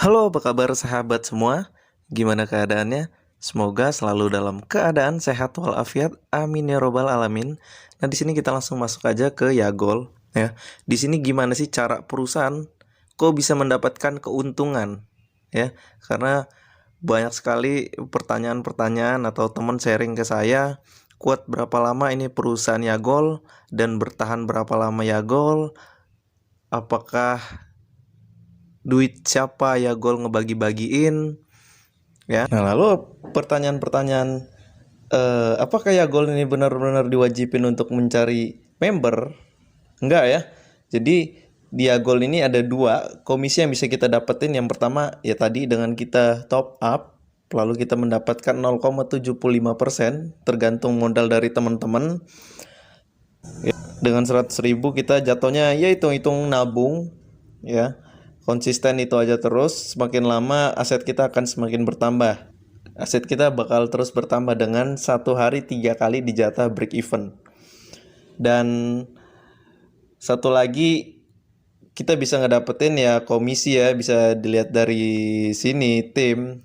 Halo, apa kabar sahabat semua? Gimana keadaannya? Semoga selalu dalam keadaan sehat walafiat. Amin ya robbal alamin. Nah, di sini kita langsung masuk aja ke Yagol ya. Di sini gimana sih cara perusahaan kok bisa mendapatkan keuntungan ya? Karena banyak sekali pertanyaan-pertanyaan atau teman sharing ke saya, kuat berapa lama ini perusahaan Yagol dan bertahan berapa lama Yagol? Apakah duit siapa Yagol ngebagi-bagiin? Ya. Nah, lalu pertanyaan-pertanyaan, apakah Yagol ini benar-benar diwajibin untuk mencari member? Enggak ya. Jadi di Yagol ini ada dua komisi yang bisa kita dapetin. Yang pertama ya tadi dengan kita top up, lalu kita mendapatkan 0,75% tergantung modal dari teman-teman. Ya, dengan 100.000 kita jatuhnya ya hitung-hitung nabung ya. Konsisten itu aja terus, semakin lama aset kita akan semakin bertambah. Aset kita bakal terus bertambah dengan satu hari 3 kali dijatah break even. Dan satu lagi kita bisa ngedapetin ya komisi ya, bisa dilihat dari sini tim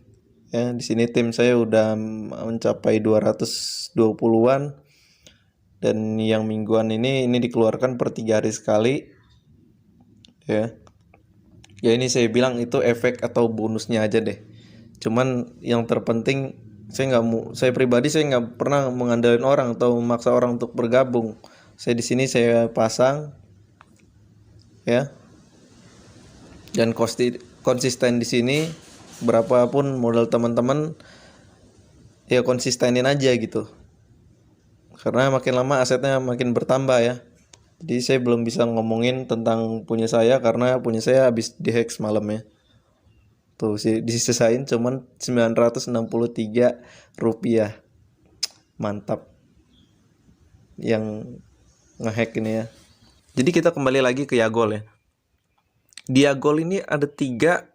ya. Di sini tim saya udah mencapai 220-an dan yang mingguan ini dikeluarkan per 3 hari sekali ya. Ya ini saya bilang itu efek atau bonusnya aja deh. Cuman yang terpenting saya pribadi saya nggak pernah mengandalkan orang atau memaksa orang untuk bergabung. Saya di sini saya pasang ya, dan konsisten di sini berapapun modal teman-teman ya konsistenin aja gitu. Karena makin lama asetnya makin bertambah ya. Jadi saya belum bisa ngomongin tentang punya saya karena punya saya habis dihack semalam ya. Tuh sih disisain cuman 963 rupiah. Mantap yang ngehack ini ya. Jadi kita kembali lagi ke Yagol ya. Di Yagol ini ada 3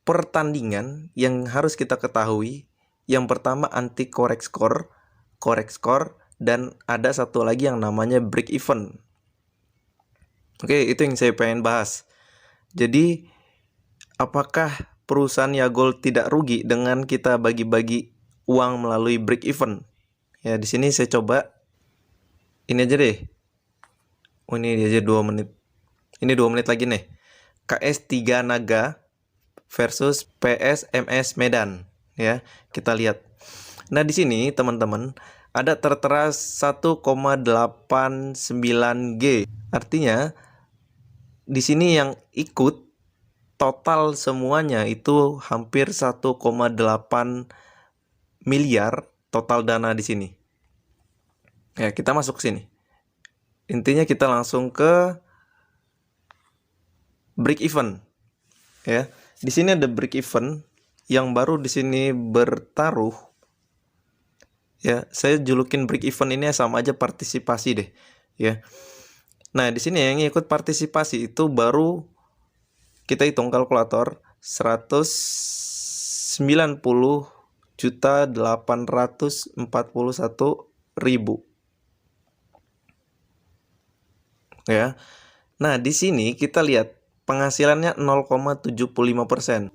pertandingan yang harus kita ketahui. Yang pertama anti correct score, dan ada satu lagi yang namanya break even. Oke, itu yang saya pengen bahas. Jadi apakah perusahaan Yagol tidak rugi dengan kita bagi-bagi uang melalui break even? Ya, di sini saya coba ini aja deh. Oh, ini aja 2 menit. Ini 2 menit lagi nih. KS3 Naga versus PSMS Medan ya. Kita lihat. Nah, di sini teman-teman ada tertera 1,89G. Artinya di sini yang ikut total semuanya itu hampir 1,8 miliar total dana di sini. Ya, kita masuk sini. Intinya kita langsung ke break even. Ya. Di sini ada break even yang baru di sini bertaruh. Ya, saya julukin break even ini sama aja partisipasi deh, ya. Nah, di sini yang ikut partisipasi itu baru kita hitung kalkulator 190.841.000 ya. Nah, di sini kita lihat penghasilannya 0,75%.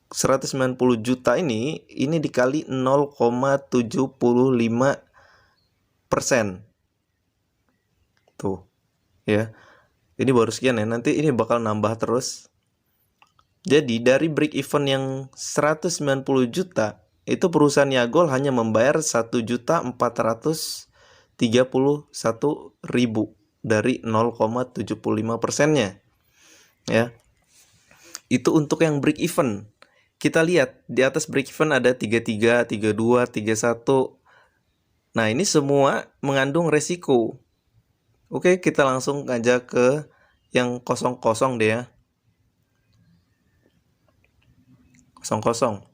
190 juta ini dikali 0,75%. Tuh, ya. Ini baru sekian ya. Nanti ini bakal nambah terus. Jadi dari break even yang 190 juta, itu perusahaan Yagol hanya membayar 1.431.000 dari 0,75%-nya. Ya. Itu untuk yang break even. Kita lihat di atas break even ada 33, 32, 31. Nah, ini semua mengandung resiko. Oke, kita langsung aja ke yang kosong-kosong deh ya. Kosong-kosong.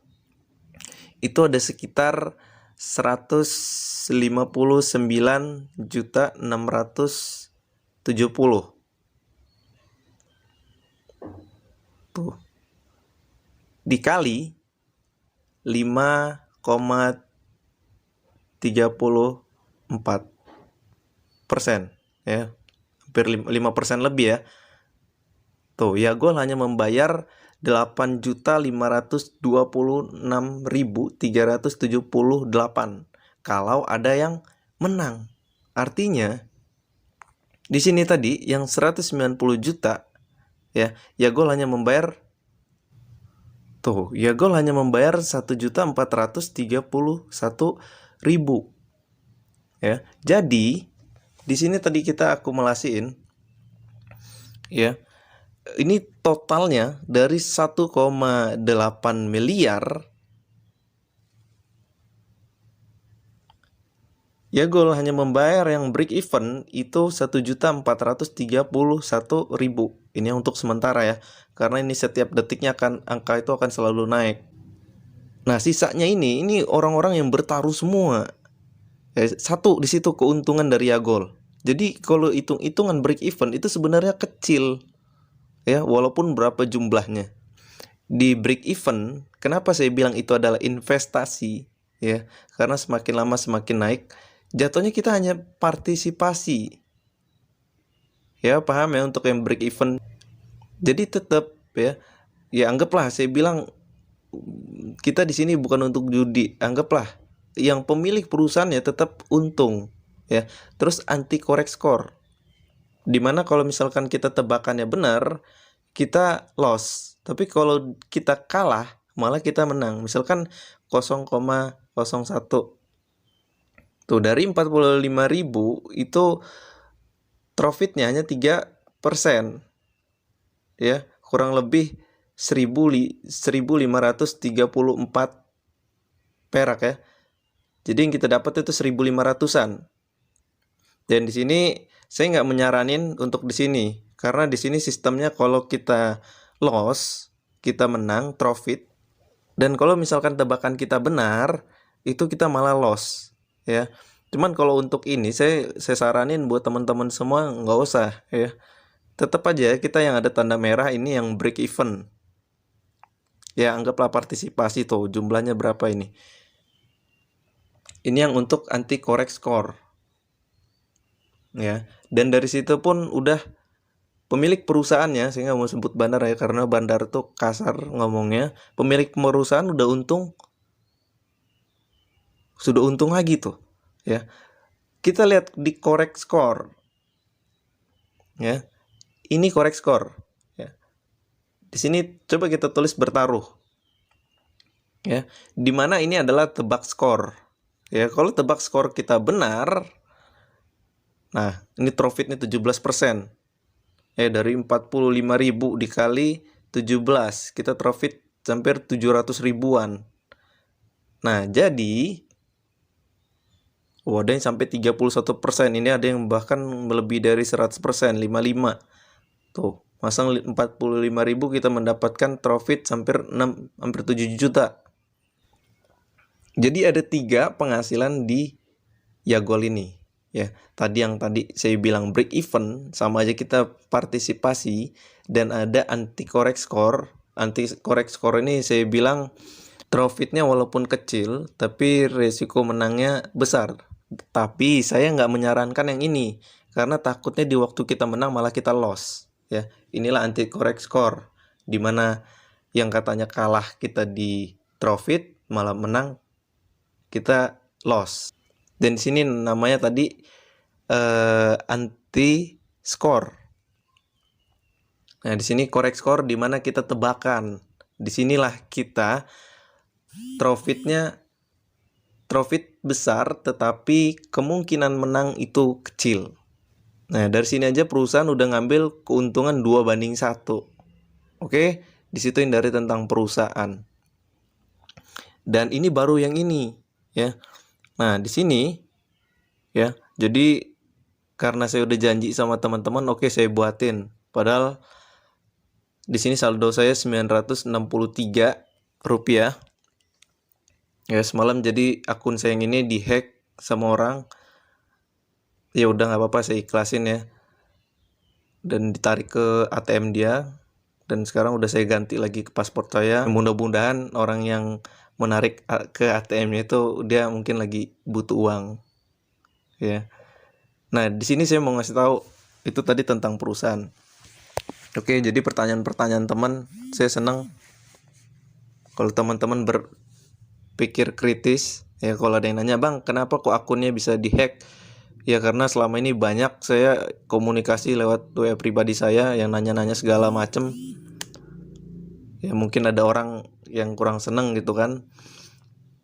Itu ada sekitar 159.670. Tuh. Dikali 5,34% ya, hampir 5% lebih ya. Tuh, Yagol hanya membayar 8.526.378 kalau ada yang menang. Artinya di sini tadi yang 190 juta ya, Yagol hanya membayar 1.431.000 ya. Jadi di sini tadi kita akumulasiin ya. Ini totalnya dari 1,8 miliar Yagol hanya membayar yang break even itu 1.431.000. Ini untuk sementara ya. Karena ini setiap detiknya angka itu akan selalu naik. Nah, sisanya ini orang-orang yang bertaruh semua. Satu di situ keuntungan dari Yagol. Jadi kalau hitung-hitungan break even itu sebenarnya kecil. Ya, walaupun berapa jumlahnya. Di break even, kenapa saya bilang itu adalah investasi? Ya, karena semakin lama semakin naik. Jatuhnya kita hanya partisipasi. Ya, paham ya untuk yang break even. Jadi tetap ya anggaplah saya bilang kita di sini bukan untuk judi. Anggaplah yang pemilik perusahaannya tetap untung ya. Terus anti korek skor. Dimana kalau misalkan kita tebakannya benar, kita loss. Tapi kalau kita kalah, malah kita menang. Misalkan 0,01. Tuh dari 45.000 itu profitnya hanya 3%. Ya, kurang lebih 1.534 perak ya. Jadi yang kita dapat itu 1.500-an. Dan di sini saya nggak menyaranin untuk di sini, karena di sini sistemnya kalau kita loss, kita menang, profit. Dan kalau misalkan tebakan kita benar, itu kita malah loss ya. Cuman kalau untuk ini saya saranin buat teman-teman semua nggak usah ya. Tetap aja kita yang ada tanda merah ini yang break even. Ya anggaplah partisipasi tuh jumlahnya berapa ini. Ini yang untuk anti korek skor. Ya, dan dari situ pun udah pemilik perusahaannya, saya nggak mau sebut bandar ya karena bandar tuh kasar ngomongnya. Pemilik perusahaan udah sudah untung lagi tuh ya. Kita lihat di korek skor ya. Ini korek skor ya. Di sini coba kita tulis bertaruh ya. Dimana ini adalah tebak skor ya. Kalau tebak skor kita benar, nah ini profitnya 17%. Dari 45.000 dikali 17, kita profit hampir 700 ribuan. Nah, jadi ada yang sampai 31%. Ini ada yang bahkan lebih dari 100%, 55. Tuh, masang 45.000 kita mendapatkan profit hampir 7 juta. Jadi ada 3 penghasilan di Yagol ini. Ya, tadi saya bilang break even, sama aja kita partisipasi, dan ada anti korek skor. Anti korek skor ini saya bilang profitnya walaupun kecil, tapi resiko menangnya besar. Tapi saya nggak menyarankan yang ini, karena takutnya di waktu kita menang malah kita loss. Ya, inilah anti korek skor, dimana yang katanya kalah kita di profit, malah menang kita loss. Dan di sini namanya tadi anti skor. Nah, di sini korek skor di mana kita tebakan. Disinilah kita profit besar, tetapi kemungkinan menang itu kecil. Nah, dari sini aja perusahaan udah ngambil keuntungan 2/1. Oke, di situ hindari tentang perusahaan. Dan ini baru yang ini ya. Nah, di sini ya. Jadi karena saya udah janji sama teman-teman, oke saya buatin. Padahal di sini saldo saya 963 rupiah. Ya, semalam jadi akun saya yang ini dihack sama orang. Ya udah nggak apa-apa, saya ikhlasin ya. Dan ditarik ke ATM dia. Dan sekarang udah saya ganti lagi ke paspor saya. Mudah-mudahan orang yang menarik ke ATM-nya itu dia mungkin lagi butuh uang. Ya. Nah, di sini saya mau ngasih tahu itu tadi tentang perusahaan. Oke, jadi pertanyaan-pertanyaan teman, saya senang Kalau teman-teman berpikir kritis, ya kalau ada yang nanya, "Bang, kenapa kok akunnya bisa dihack?" Ya karena selama ini banyak saya komunikasi lewat WA pribadi saya yang nanya-nanya segala macem. Ya mungkin ada orang yang kurang seneng gitu kan.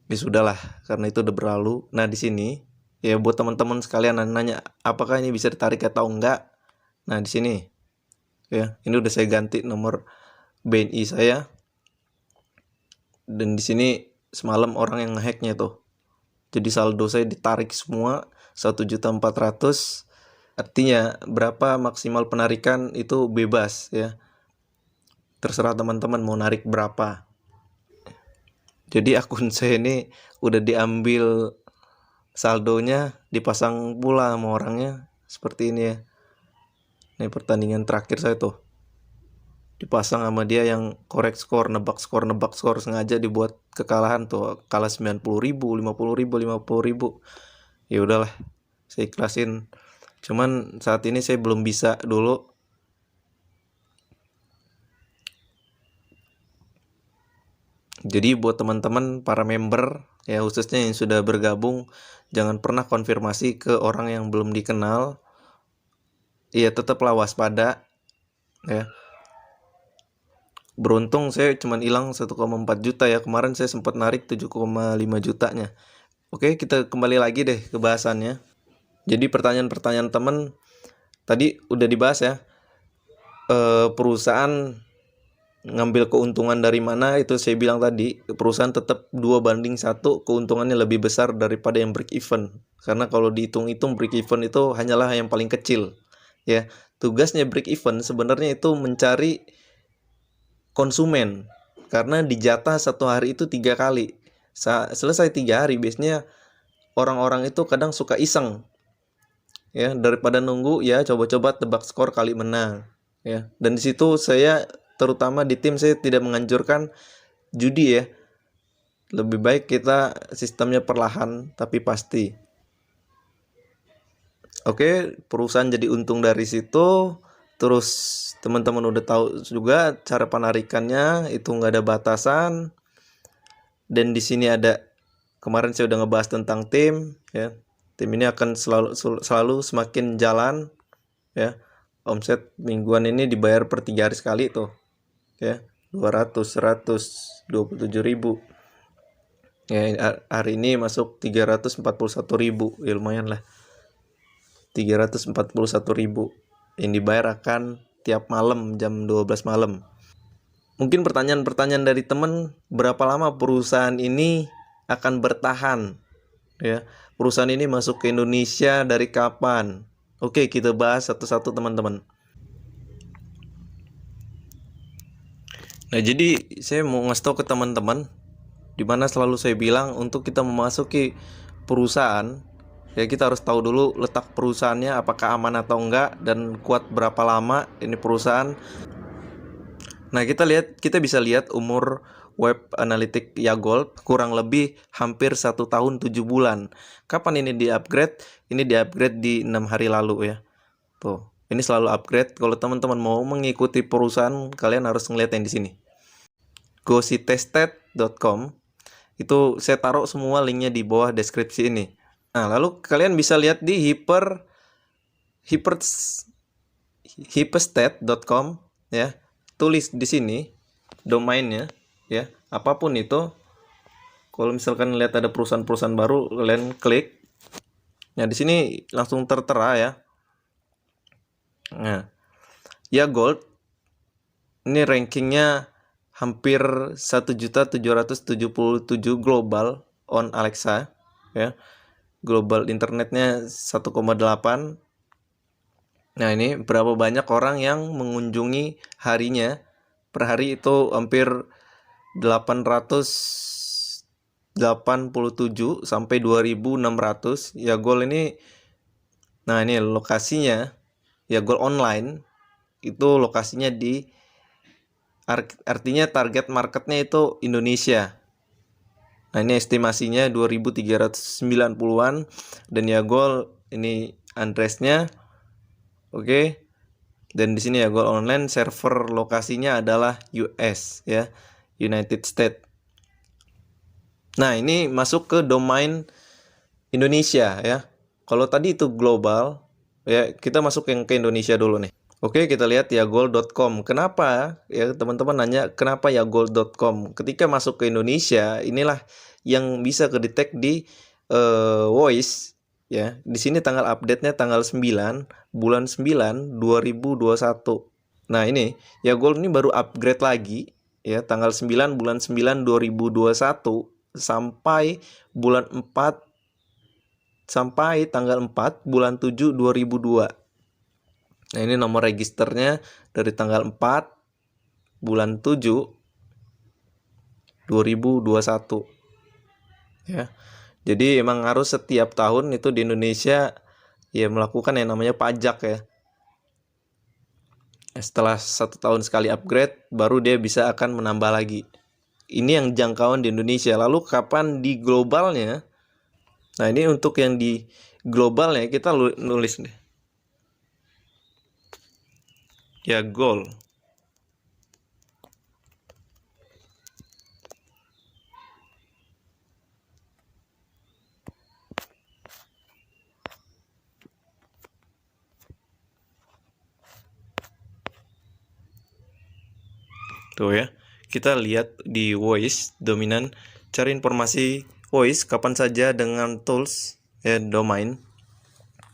Ya sudahlah, karena itu udah berlalu. Nah, di sini ya buat teman-teman sekalian nanya, apakah ini bisa ditarik atau enggak? Nah, di sini ya, ini udah saya ganti nomor BNI saya. Dan di sini semalam orang yang ngehacknya tuh. Jadi saldo saya ditarik semua 1.400.000. Artinya berapa maksimal penarikan itu bebas ya. Terserah teman-teman mau narik berapa. Jadi akun saya ini udah diambil saldonya, dipasang pula sama orangnya seperti ini ya. Ini pertandingan terakhir saya tuh dipasang sama dia yang korek skor, nebak skor sengaja dibuat kekalahan tuh, kalah 90.000, 50.000, 50.000. Ya udahlah, saya ikhlasin. Cuman saat ini saya belum bisa dulu. Jadi buat teman-teman para member ya, khususnya yang sudah bergabung, jangan pernah konfirmasi ke orang yang belum dikenal. Iya, tetaplah waspada ya. Beruntung saya cuma hilang 1,4 juta ya. Kemarin saya sempat narik 7,5 jutanya. Oke, kita kembali lagi deh ke bahasannya. Jadi pertanyaan-pertanyaan teman tadi udah dibahas ya. Perusahaan ngambil keuntungan dari mana, itu saya bilang tadi, perusahaan tetap 2:1, keuntungannya lebih besar daripada yang break even. Karena kalau dihitung-hitung break even itu hanyalah yang paling kecil ya. Tugasnya break even sebenarnya itu mencari konsumen, karena dijatah satu hari itu 3 kali. Selesai 3 hari biasanya orang-orang itu kadang suka iseng ya, daripada nunggu ya coba-coba tebak skor kali menang ya. Dan di situ saya, terutama di tim saya, tidak menganjurkan judi ya. Lebih baik kita sistemnya perlahan tapi pasti. Oke, perusahaan jadi untung dari situ. Terus teman-teman udah tahu juga cara penarikannya, itu nggak ada batasan. Dan di sini ada, kemarin saya udah ngebahas tentang tim ya. Tim ini akan selalu semakin jalan ya. Omset mingguan ini dibayar per 3 hari sekali tuh ya. 200, 100, 27.000 ya. Hari ini masuk 341.000 ya, lumayan lah. 341.000 yang dibayar akan tiap malam jam 12 malam. Mungkin pertanyaan-pertanyaan dari teman, berapa lama perusahaan ini akan bertahan ya? Perusahaan ini masuk ke Indonesia dari kapan? Oke, kita bahas satu-satu teman-teman. Nah, jadi saya mau ngasih tahu ke teman-teman, dimana selalu saya bilang untuk kita memasuki perusahaan ya, kita harus tahu dulu letak perusahaannya apakah aman atau enggak, dan kuat berapa lama ini perusahaan. Nah, kita bisa lihat umur web analitik Yagold kurang lebih hampir 1 tahun 7 bulan. Kapan ini di-upgrade? Ini di-upgrade di 6 hari lalu ya. Tuh, ini selalu upgrade. Kalau teman-teman mau mengikuti perusahaan, kalian harus ngeliat yang di sini. GoSitested.com. Itu saya taruh semua linknya di bawah deskripsi ini. Nah, lalu kalian bisa lihat di hyperstat.com ya. Tulis di sini domainnya ya, apapun itu. Kalau misalkan lihat ada perusahaan-perusahaan baru, kalian klik. Nah, di sini langsung tertera ya. Nah, Yagold ini rankingnya hampir 1.777 global on Alexa ya. Global internetnya 1,8. Nah, ini berapa banyak orang yang mengunjungi harinya. Per hari itu hampir 887 sampai 2.600. Yagold ini, nah ini lokasinya, Yagold online itu lokasinya di, artinya target marketnya itu Indonesia. Nah, ini estimasinya 2.390-an, dan Yagold ini address-nya. Oke. Dan di sini Yagold online server lokasinya adalah US ya, United States. Nah, ini masuk ke domain Indonesia ya. Kalau tadi itu global, ya kita masuk yang ke Indonesia dulu nih. Oke, kita lihat yagol.com. Kenapa? Ya, teman-teman nanya kenapa yagol.com. Ketika masuk ke Indonesia, inilah yang bisa kedetek di Voice ya. Di sini tanggal update-nya tanggal 9 bulan 9 2021. Nah, ini Yagol ini baru upgrade lagi ya, tanggal 9 bulan 9 2021 sampai bulan 4 sampai tanggal 4 bulan 7 2002. Nah, ini nomor registernya dari tanggal 4 bulan 7 2021 ya. Jadi emang harus setiap tahun itu di Indonesia ya melakukan yang namanya pajak ya. Setelah 1 tahun sekali upgrade, baru dia bisa akan menambah lagi. Ini yang jangkauan di Indonesia. Lalu kapan di globalnya? Nah, ini untuk yang di globalnya kita nulis nih. Ya, goal. Tuh ya. Kita lihat di Voice dominan, cari informasi Voice kapan saja dengan tools ya domain.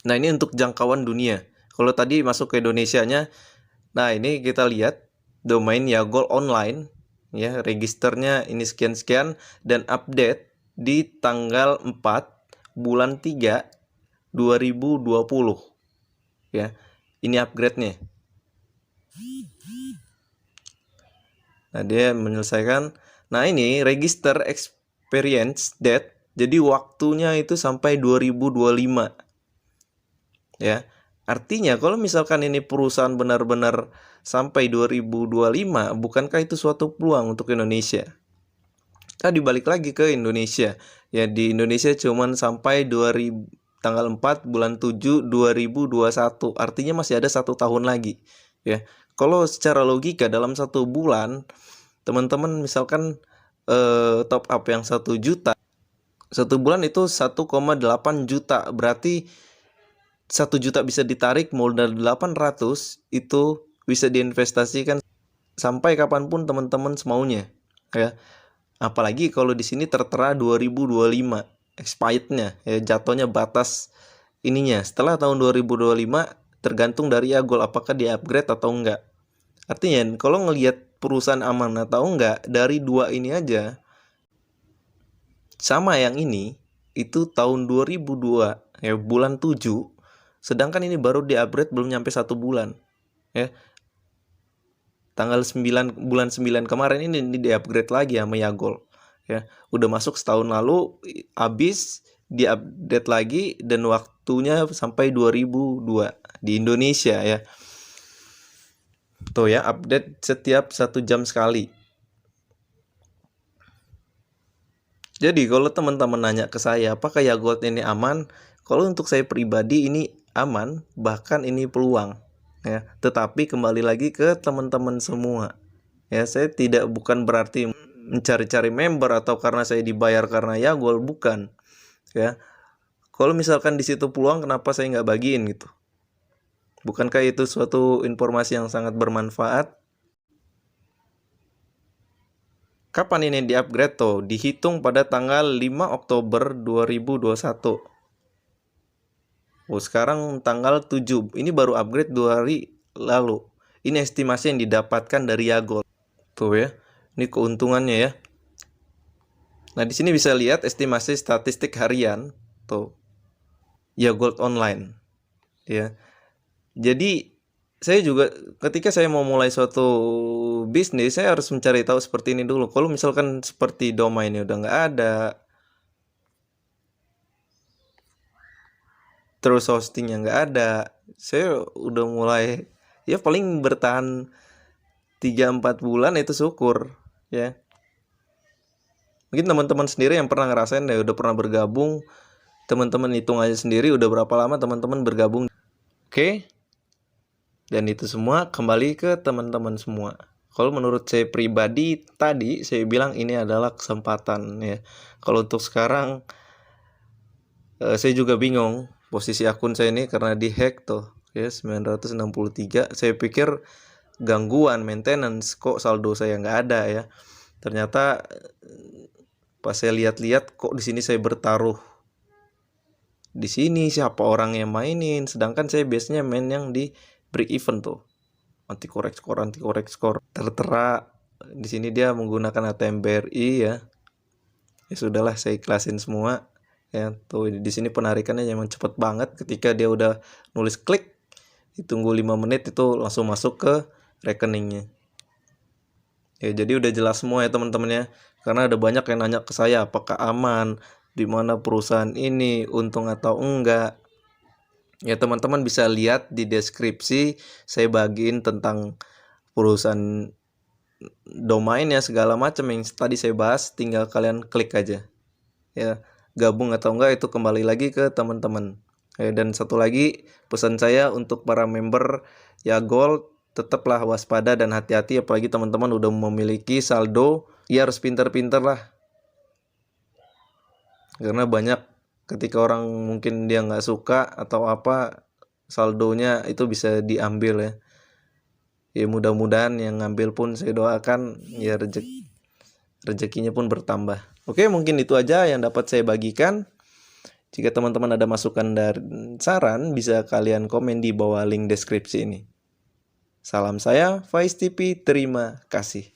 Nah, ini untuk jangkauan dunia. Kalau tadi masuk ke Indonesianya, nah ini kita lihat domain Yagol online ya, registernya ini sekian-sekian dan update di tanggal 4 bulan 3 2020 ya. Ini upgrade-nya. Nah, dia menyelesaikan. Nah, ini register experience date. Jadi waktunya itu sampai 2025. Ya. Artinya kalau misalkan ini perusahaan benar-benar sampai 2025, bukankah itu suatu peluang untuk Indonesia? Kita dibalik lagi ke Indonesia. Ya, di Indonesia cuman sampai tanggal 4 bulan 7 2021. Artinya masih ada 1 tahun lagi. Ya. Kalau secara logika dalam 1 bulan, teman-teman misalkan top up yang 1 juta, 1 bulan itu 1,8 juta. Berarti 1 juta bisa ditarik, modal 800 itu bisa diinvestasikan sampai kapanpun teman-teman semaunya ya. Apalagi kalau di sini tertera 2025 expirednya ya, jatuhnya batas ininya setelah tahun 2025, tergantung dari Yagol apakah di upgrade atau enggak. Artinya kalau ngelihat perusahaan aman atau enggak dari 2 ini aja, sama yang ini itu tahun 2002 ya bulan 7, sedangkan ini baru di-upgrade belum nyampe 1 bulan ya. Tanggal 9 bulan 9 kemarin ini di-upgrade lagi sama Yagol ya. Udah masuk setahun lalu, habis di-update lagi dan waktunya sampai 2002 di Indonesia ya. Tuh ya, update setiap 1 jam sekali. Jadi kalau teman-teman nanya ke saya, apakah Yagol ini aman? Kalau untuk saya pribadi ini aman, bahkan ini peluang ya. Tetapi kembali lagi ke teman-teman semua. Ya, saya bukan berarti mencari-cari member atau karena saya dibayar karena Yagol, bukan. Ya. Kalau misalkan di situ peluang, kenapa saya nggak bagiin gitu? Bukankah itu suatu informasi yang sangat bermanfaat? Kapan ini di-upgrade tuh? Dihitung pada tanggal 5 Oktober 2021. Oh, sekarang tanggal 7. Ini baru upgrade 2 hari lalu. Ini estimasi yang didapatkan dari Yagol. Tuh ya. Ini keuntungannya ya. Nah, di sini bisa lihat estimasi statistik harian tuh. Yagol online. Ya. Jadi saya juga ketika saya mau mulai suatu bisnis, saya harus mencari tahu seperti ini dulu. Kalau misalkan seperti domainnya udah nggak ada, terus hostingnya nggak ada, saya udah mulai ya paling bertahan 3-4 bulan itu syukur ya. Mungkin teman-teman sendiri yang pernah ngerasain ya, udah pernah bergabung, teman-teman hitung aja sendiri udah berapa lama teman-teman bergabung. Oke. Dan itu semua kembali ke teman-teman semua. Kalau menurut saya pribadi tadi saya bilang ini adalah kesempatan ya. Kalau untuk sekarang saya juga bingung posisi akun saya ini karena dihack tuh ya 963. Saya pikir gangguan maintenance, kok saldo saya nggak ada ya. Ternyata pas saya lihat-lihat kok di sini saya bertaruh. Di sini siapa orang yang mainin, sedangkan saya biasanya main yang di break even tuh. Anti korek skor. Tertera di sini dia menggunakan ATM BRI ya. Ya sudahlah, saya ikhlasin semua. Ya, tuh di sini penarikannya emang cepet banget, ketika dia udah nulis klik, ditunggu 5 menit itu langsung masuk ke rekeningnya. Ya, jadi udah jelas semua ya teman-teman ya. Karena ada banyak yang nanya ke saya apakah aman, di mana perusahaan ini, untung atau enggak. Ya, teman-teman bisa lihat di deskripsi, saya bagiin tentang perusahaan domain ya, segala macam yang tadi saya bahas, tinggal kalian klik aja. Ya, gabung atau enggak itu kembali lagi ke teman-teman. Dan satu lagi pesan saya untuk para member ya Gold, tetaplah waspada dan hati-hati, apalagi teman-teman udah memiliki saldo, ya harus pintar-pintar lah. Karena banyak ketika orang mungkin dia nggak suka atau apa, saldonya itu bisa diambil ya. Ya mudah-mudahan yang ngambil pun saya doakan ya rezekinya pun bertambah. Oke, mungkin itu aja yang dapat saya bagikan. Jika teman-teman ada masukan dan saran, bisa kalian komen di bawah link deskripsi ini. Salam saya, Faiz TV, terima kasih.